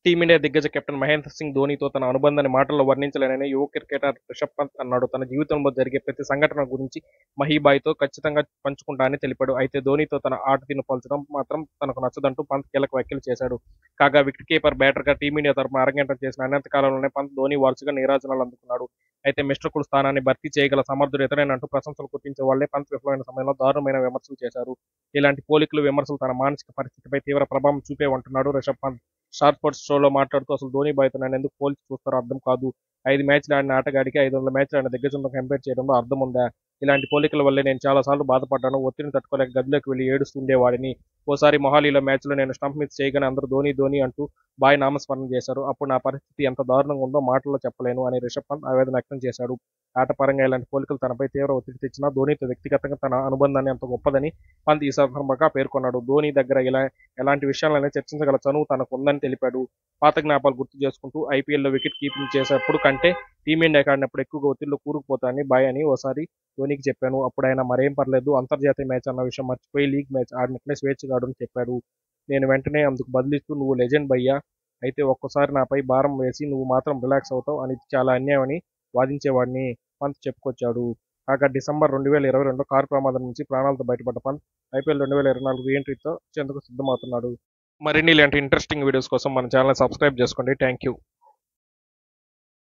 Team India దిగ్గజ captain Mahindra Singh ధోనీతో తన అనుబంధాన్ని మాటల్లో వర్ణించలేనని యువ క్రికెటర్ రిషబ్ పంత్ అన్నాడు. తన జీవితంలో జరిగే ప్రతి సంఘటన గురించి మహీబాయ్తో ఖచ్చితంగా పంచుకుంటా అని తెలిపాడు. అయితే ధోనీతో తన ఆట తీరును పోల్చడం మాత్రం తనకు నచ్చదంటూ పంత్ కీలక వ్యాఖ్యలు చేశాడు. కాగా వికెట్ కీపర్ బ్యాటర్గా టీమిండియా తరపున అరంగేట్రం చేసిన అనంత కాలంలోనే పంత్ ధోనీ వారసుగా నీరాజనాలు అందుకున్నాడు. అయితే మిస్టర్ కూల్ స్థానాన్ని భర్తీ చేయగల సమర్థుడు ఇతరేనంటూ ప్రశంసలు కురిపించే వాళ్లే పంత్ విఫలమైన సమయంలో దారుణమైన విమర్శలు చేశారు. ఇలాంటి పోలికలు, విమర్శలు తన మానసిక పరిస్థితిపై తీవ్ర ప్రభావం చూపేవంటున్నాడు రిషబ్ పంత్. స్టార్ స్పోర్ట్స్ షోలో మాట్లాడుతూ అసలు ధోనీ బాయ్తో నన్ను ఎందుకు పోల్చి చూస్తారో అర్థం కాదు. 5 మ్యాచ్లు ఆడిన ఆటగాడికి 500 మ్యాచ్లు ఆడిన దిగ్గజంతో కంపేర్ చేయడంలో అర్థం ఉందా? ఇలాంటి పోలికల వల్లే నేను చాలాసార్లు బాధపడ్డాను. ఒత్తిడిని తట్టుకోలేక గదిలోకి వెళ్లి ఏడుస్తుండేవాడిని. ఓసారి మొహాలీలో మ్యాచ్లో నేను స్టంప్ మిస్ చేయగానే అందరూ ధోనీ ధోనీ అంటూ బాయ్ నామస్మరణ చేశారు. అప్పుడు నా పరిస్థితి ఎంత దారుణంగా ఉందో మాటల్లో చెప్పలేను అని రిషబ్ పంత్ ఆవేదన వ్యక్తం చేశాడు. ఆటపరంగా ఇలాంటి పోలికలు తనపై తీవ్ర ఒత్తిడి తెచ్చినా ధోనీతో వ్యక్తిగతంగా తన అనుబంధాన్ని అంత గొప్పదని పంత్ ఈ సందర్భంగా పేర్కొన్నాడు. ధోనీ దగ్గర ఎలాంటి విషయాలనే చర్చించగల చనువు తనకు ఉందని తెలిపాడు. పాత జ్ఞాపకాలు గుర్తు చేసుకుంటూ ఐపీఎల్లో వికెట్ కీపింగ్ చేసేప్పుడు కంటే టీమిండియాకి ఆడినప్పుడు ఎక్కువగా ఒత్తిడిలో కూరుకుపోతానని బాయ్ అని ఓసారి ధోనీకి చెప్పాను. అప్పుడు ఆయన మరేం పర్లేదు, అంతర్జాతీయ మ్యాచ్ అన్న విషయం మర్చిపోయి లీగ్ మ్యాచ్ ఆడినట్లే స్వేచ్ఛగా ఆడు అని చెప్పాడు. నేను వెంటనే అందుకు బదులిస్తూ నువ్వు లెజెండ్ భయ్యా, అయితే ఒక్కోసారి నాపై భారం వేసి నువ్వు మాత్రం రిలాక్స్ అవుతావు అని చాలా అన్యాయం అని వాదించేవాడిని పంత్ చెప్పుకొచ్చాడు. కాగా డిసెంబర్ 2022లో కారు ప్రమాదం నుంచి ప్రాణాలతో బయటపడ్డ పంత్ ఐపీఎల్ 2024 రీ ఎంట్రీతో వచ్చేందుకు సిద్ధమవుతున్నాడు. మరిన్ని ఇలాంటి ఇంట్రెస్టింగ్ వీడియోస్ కోసం మన ఛానల్ సబ్స్క్రైబ్ చేసుకోండి. Thank you.